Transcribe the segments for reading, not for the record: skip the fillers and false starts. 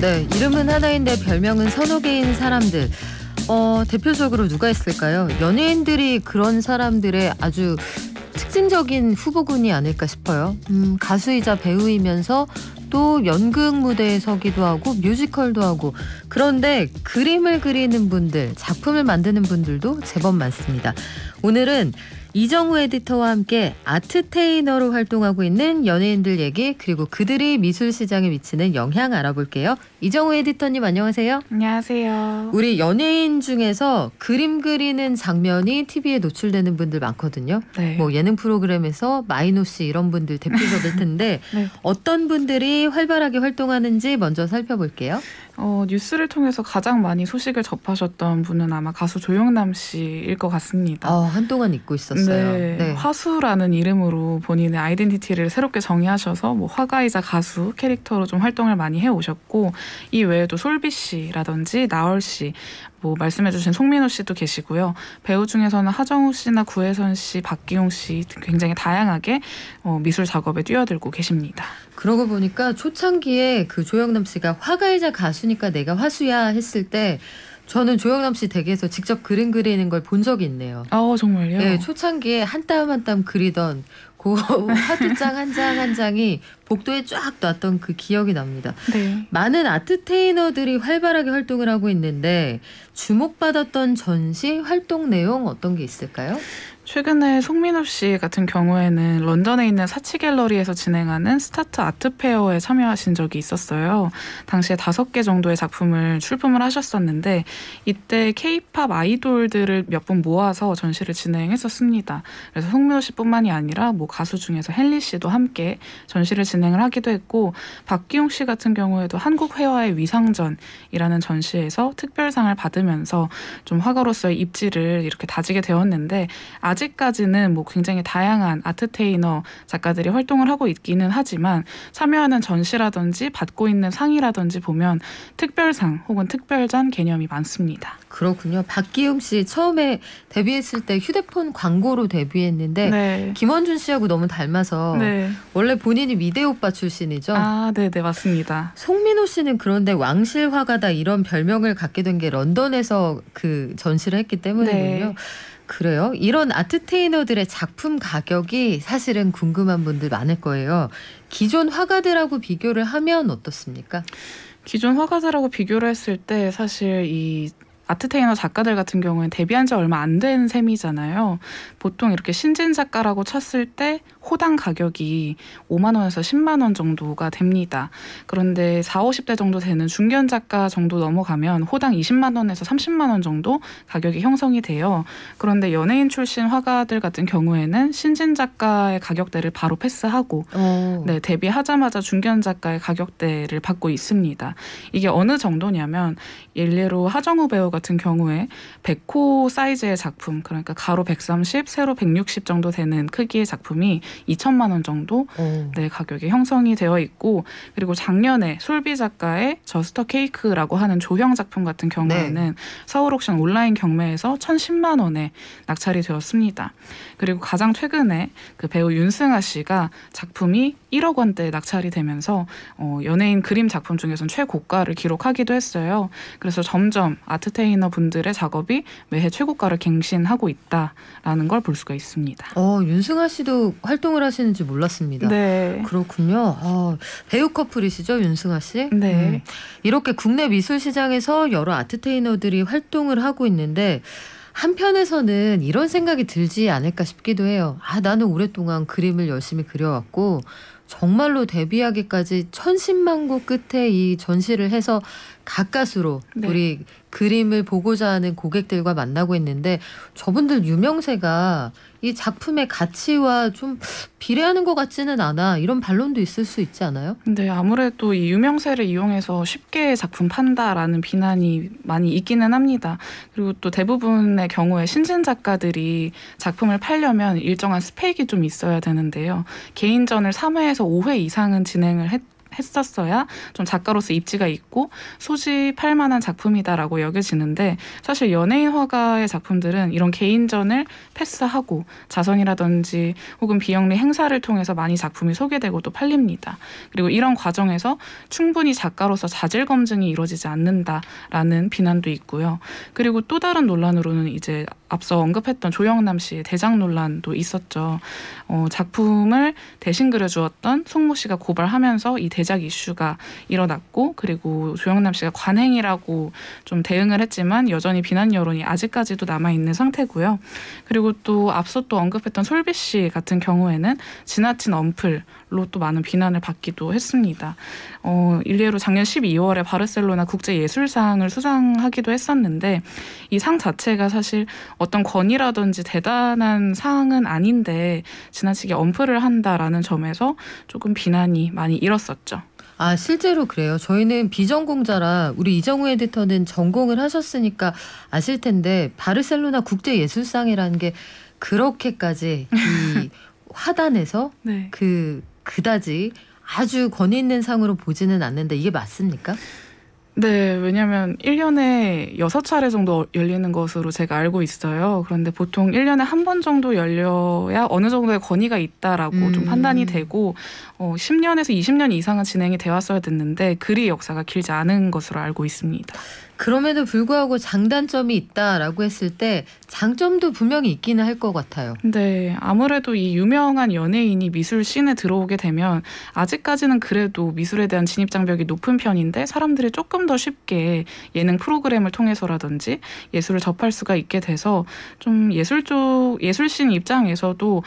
네, 이름은 하나인데 별명은 서너 개인 사람들. 대표적으로 누가 있을까요? 연예인들이 그런 사람들의 아주 특징적인 후보군이 아닐까 싶어요. 가수이자 배우이면서 또 연극 무대에 서기도 하고 뮤지컬도 하고, 그런데 그림을 그리는 분들, 작품을 만드는 분들도 제법 많습니다. 오늘은 이정우 에디터와 함께 아트테이너로 활동하고 있는 연예인들 얘기, 그리고 그들이 미술 시장에 미치는 영향 알아볼게요. 이정우 에디터님 안녕하세요. 안녕하세요. 우리 연예인 중에서 그림 그리는 장면이 TV에 노출되는 분들 많거든요. 네. 뭐 예능 프로그램에서 마이노 씨 이런 분들 대표적일 텐데 네. 어떤 분들이 활발하게 활동하는지 먼저 살펴볼게요. 뉴스를 통해서 가장 많이 소식을 접하셨던 분은 아마 가수 조영남 씨일 것 같습니다. 한동안 잊고 있었어요. 네. 화수라는 이름으로 본인의 아이덴티티를 새롭게 정의하셔서 뭐 화가이자 가수 캐릭터로 좀 활동을 많이 해오셨고, 이 외에도 솔비 씨라든지 나얼 씨, 뭐 말씀해주신 송민호 씨도 계시고요. 배우 중에서는 하정우 씨나 구혜선 씨, 박기용 씨 굉장히 다양하게 미술 작업에 뛰어들고 계십니다. 그러고 보니까 초창기에 그 조영남 씨가 화가이자 가수니까 내가 화수야 했을 때 저는 조영남 씨 댁에서 직접 그림 그리는 걸 본 적이 있네요. 정말요? 네, 초창기에 한 땀 한 땀 그리던 그 화투장 한 장 한 장이 복도에 쫙 놨던 그 기억이 납니다. 네. 많은 아트테이너들이 활발하게 활동을 하고 있는데 주목받았던 전시 활동 내용 어떤 게 있을까요? 최근에 송민호 씨 같은 경우에는 런던에 있는 사치 갤러리에서 진행하는 스타트 아트 페어에 참여하신 적이 있었어요. 당시에 5개 정도의 작품을 출품을 하셨었는데, 이때 K-팝 아이돌들을 몇 분 모아서 전시를 진행했었습니다. 그래서 송민호 씨뿐만이 아니라 뭐 가수 중에서 헨리 씨도 함께 전시를 진행을 하기도 했고, 박기용 씨 같은 경우에도 한국 회화의 위상전이라는 전시에서 특별상을 받으면서 좀 화가로서의 입지를 이렇게 다지게 되었는데, 아직까지는 뭐 굉장히 다양한 아트테이너 작가들이 활동을 하고 있기는 하지만 참여하는 전시라든지 받고 있는 상이라든지 보면 특별상 혹은 특별전 개념이 많습니다. 그렇군요. 박기용 씨 처음에 데뷔했을 때 휴대폰 광고로 데뷔했는데 네. 김원준 씨하고 너무 닮아서 네. 원래 본인이 미대 오빠 출신이죠. 네, 맞습니다. 송민호 씨는 그런데 왕실 화가다 이런 별명을 갖게 된 게 런던에서 그 전시를 했기 때문이군요. 네. 그래요? 이런 아트테이너들의 작품 가격이 사실은 궁금한 분들 많을 거예요. 기존 화가들하고 비교를 하면 어떻습니까? 기존 화가들하고 비교를 했을 때 사실 이 아트테이너 작가들 같은 경우는 데뷔한 지 얼마 안 된 셈이잖아요. 보통 이렇게 신진 작가라고 쳤을 때 호당 가격이 5만 원에서 10만 원 정도가 됩니다. 그런데 40, 50대 정도 되는 중견 작가 정도 넘어가면 호당 20만 원에서 30만 원 정도 가격이 형성이 돼요. 그런데 연예인 출신 화가들 같은 경우에는 신진 작가의 가격대를 바로 패스하고 네, 데뷔하자마자 중견 작가의 가격대를 받고 있습니다. 이게 어느 정도냐면 일례로 하정우 배우 같은 경우에 100호 사이즈의 작품, 그러니까 가로 130, 세로 160 정도 되는 크기의 작품이 2천만 원 정도 네, 가격이 형성이 되어 있고, 그리고 작년에 솔비 작가의 저스터 케이크라고 하는 조형 작품 같은 경우에는 서울 옥션 온라인 경매에서 1,010만 원에 낙찰이 되었습니다. 그리고 가장 최근에 그 배우 윤승아 씨가 작품이 1억 원대에 낙찰이 되면서 연예인 그림 작품 중에서는 최고가를 기록하기도 했어요. 그래서 점점 아트테이너 분들의 작업이 매해 최고가를 갱신하고 있다라는 걸 볼 수가 있습니다. 윤승아 씨도 활동을 하시는지 몰랐습니다. 네. 그렇군요. 배우 커플이시죠, 윤승아 씨? 네. 이렇게 국내 미술 시장에서 여러 아트테이너들이 활동을 하고 있는데 한편에서는 이런 생각이 들지 않을까 싶기도 해요. 나는 오랫동안 그림을 열심히 그려왔고 정말로 데뷔하기까지 천신만고 끝에 이 전시를 해서 가까스로 우리 그림을 보고자 하는 고객들과 만나고 있는데 저분들 유명세가 이 작품의 가치와 좀 비례하는 것 같지는 않아, 이런 반론도 있을 수 있지 않아요? 네, 아무래도 이 유명세를 이용해서 쉽게 작품 판다라는 비난이 많이 있기는 합니다. 그리고 또 대부분의 경우에 신진 작가들이 작품을 팔려면 일정한 스펙이 좀 있어야 되는데요. 개인전을 3회에서 5회 이상은 진행을 했었어야 좀 작가로서 입지가 있고 소집할 만한 작품이다라고 여겨지는데 사실 연예인 화가의 작품들은 이런 개인전을 패스하고 자선이라든지 혹은 비영리 행사를 통해서 많이 작품이 소개되고 또 팔립니다. 그리고 이런 과정에서 충분히 작가로서 자질 검증이 이루어지지 않는다라는 비난도 있고요. 그리고 또 다른 논란으로는 이제 앞서 언급했던 조영남 씨의 대작 논란도 있었죠. 작품을 대신 그려주었던 송모 씨가 고발하면서 이 대작 이슈가 일어났고 그리고 조영남 씨가 관행이라고 좀 대응을 했지만 여전히 비난 여론이 아직까지도 남아있는 상태고요. 그리고 또 앞서 또 언급했던 솔비 씨 같은 경우에는 지나친 언플로 또 많은 비난을 받기도 했습니다. 일례로 작년 12월에 바르셀로나 국제예술상을 수상하기도 했었는데 이 상 자체가 사실 어떤 권위라든지 대단한 상은 아닌데 지나치게 언플을 한다라는 점에서 조금 비난이 많이 일었었죠. 아, 실제로 그래요. 저희는 비전공자라 우리 이정우 에디터는 전공을 하셨으니까 아실 텐데 바르셀로나 국제예술상이라는 게 그렇게까지 이 화단에서 네. 그다지 아주 권위 있는 상으로 보지는 않는데 이게 맞습니까? 네, 왜냐하면 1년에 6차례 정도 열리는 것으로 제가 알고 있어요. 그런데 보통 1년에 한 번 정도 열려야 어느 정도의 권위가 있다라고 좀 판단이 되고 10년에서 20년 이상은 진행이 되었어야 됐는데 그리 역사가 길지 않은 것으로 알고 있습니다. 그럼에도 불구하고 장단점이 있다라고 했을 때 장점도 분명히 있기는 할 것 같아요. 네, 아무래도 이 유명한 연예인이 미술 씬에 들어오게 되면 아직까지는 그래도 미술에 대한 진입 장벽이 높은 편인데 사람들이 조금 더 쉽게 예능 프로그램을 통해서라든지 예술을 접할 수가 있게 돼서 좀 예술 씬 입장에서도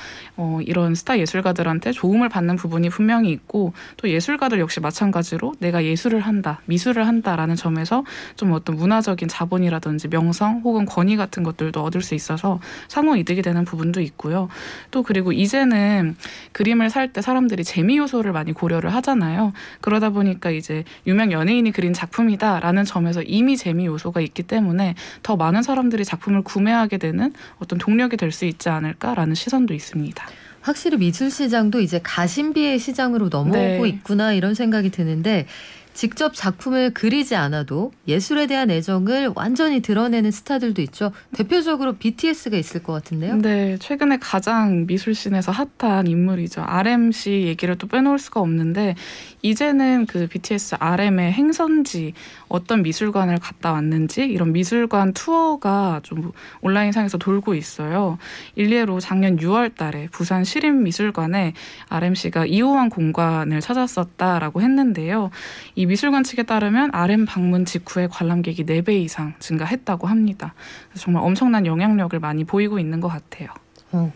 이런 스타 예술가들한테 도움을 받는 부분이 분명히 있고 또 예술가들 역시 마찬가지로 내가 예술을 한다, 미술을 한다라는 점에서 좀 어떤 문화적인 자본이라든지 명성 혹은 권위 같은 것들도 얻을 수 있어서 상호 이득이 되는 부분도 있고요. 또 그리고 이제는 그림을 살 때 사람들이 재미 요소를 많이 고려를 하잖아요. 그러다 보니까 이제 유명 연예인이 그린 작품이다라는 점에서 이미 재미 요소가 있기 때문에 더 많은 사람들이 작품을 구매하게 되는 어떤 동력이 될 수 있지 않을까라는 시선도 있습니다. 확실히 미술 시장도 이제 가심비의 시장으로 넘어오고 네. 있구나 이런 생각이 드는데 직접 작품을 그리지 않아도 예술에 대한 애정을 완전히 드러내는 스타들도 있죠. 대표적으로 BTS가 있을 것 같은데요. 네, 최근에 가장 미술씬에서 핫한 인물이죠. RM 씨 얘기를 또 빼놓을 수가 없는데 이제는 그 BTS RM의 행선지 어떤 미술관을 갔다 왔는지 이런 미술관 투어가 좀 온라인상에서 돌고 있어요. 일례로 작년 6월 달에 부산 시립미술관에 RM 씨가 이호환 공관을 찾았었다라고 했는데요. 이 미술관 측에 따르면 RM 방문 직후에 관람객이 4배 이상 증가했다고 합니다. 그래서 정말 엄청난 영향력을 많이 보이고 있는 것 같아요.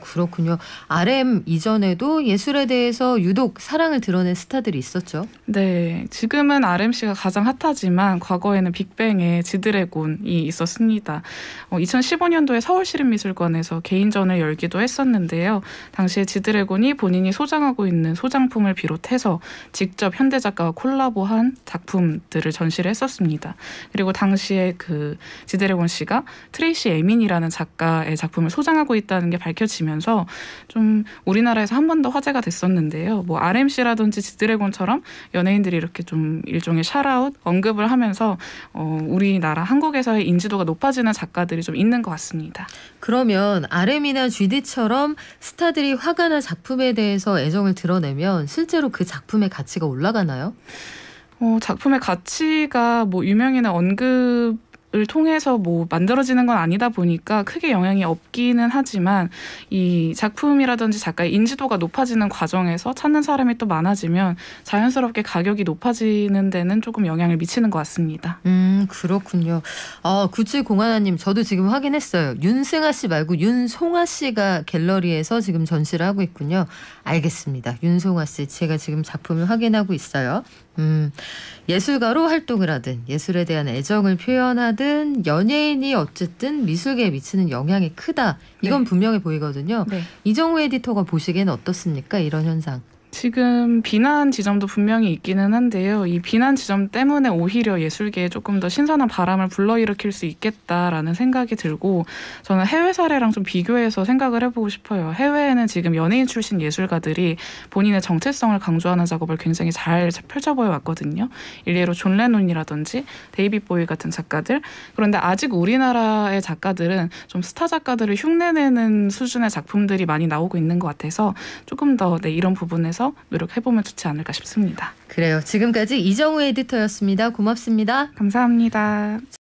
그렇군요. RM 이전에도 예술에 대해서 유독 사랑을 드러낸 스타들이 있었죠. 네, 지금은 RM 씨가 가장 핫하지만 과거에는 빅뱅의 지드래곤이 있었습니다. 2015년도에 서울시립미술관에서 개인전을 열기도 했었는데요. 당시에 지드래곤이 본인이 소장하고 있는 소장품을 비롯해서 직접 현대 작가와 콜라보한 작품들을 전시를 했었습니다. 그리고 당시에 그 지드래곤 씨가 트레이시 에민이라는 작가의 작품을 소장하고 있다는 게 밝혀지면서 좀 우리나라에서 한 번 더 화제가 됐었는데요. 뭐 RMC라든지 지드래곤처럼 연예인들이 이렇게 좀 일종의 샤라웃 언급을 하면서 우리나라 한국에서의 인지도가 높아지는 작가들이 좀 있는 것 같습니다. 그러면 RM이나 GD처럼 스타들이 화가나 작품에 대해서 애정을 드러내면 실제로 그 작품의 가치가 올라가나요? 작품의 가치가 뭐 유명인의 언급을 통해서 뭐 만들어지는 건 아니다 보니까 크게 영향이 없기는 하지만 이 작품이라든지 작가의 인지도가 높아지는 과정에서 찾는 사람이 또 많아지면 자연스럽게 가격이 높아지는 데는 조금 영향을 미치는 것 같습니다. 그렇군요. 9701님 저도 지금 확인했어요. 윤승아 씨 말고 윤송아 씨가 갤러리에서 지금 전시를 하고 있군요. 알겠습니다. 윤송아 씨 제가 지금 작품을 확인하고 있어요. 예술가로 활동을 하든 예술에 대한 애정을 표현하든 연예인이 어쨌든 미술계에 미치는 영향이 크다. 이건 네. 분명해 보이거든요. 네. 이정우 에디터가 보시기에는 어떻습니까? 이런 현상. 지금 비난 지점도 분명히 있기는 한데요. 이 비난 지점 때문에 오히려 예술계에 조금 더 신선한 바람을 불러일으킬 수 있겠다라는 생각이 들고, 저는 해외 사례랑 좀 비교해서 생각을 해보고 싶어요. 해외에는 지금 연예인 출신 예술가들이 본인의 정체성을 강조하는 작업을 굉장히 잘 펼쳐보여 왔거든요. 일례로 존 레논이라든지 데이빗 보이 같은 작가들. 그런데 아직 우리나라의 작가들은 좀 스타 작가들을 흉내내는 수준의 작품들이 많이 나오고 있는 것 같아서 조금 더 이런 부분에서 노력해보면 좋지 않을까 싶습니다. 그래요. 지금까지 이정우 에디터였습니다. 고맙습니다. 감사합니다.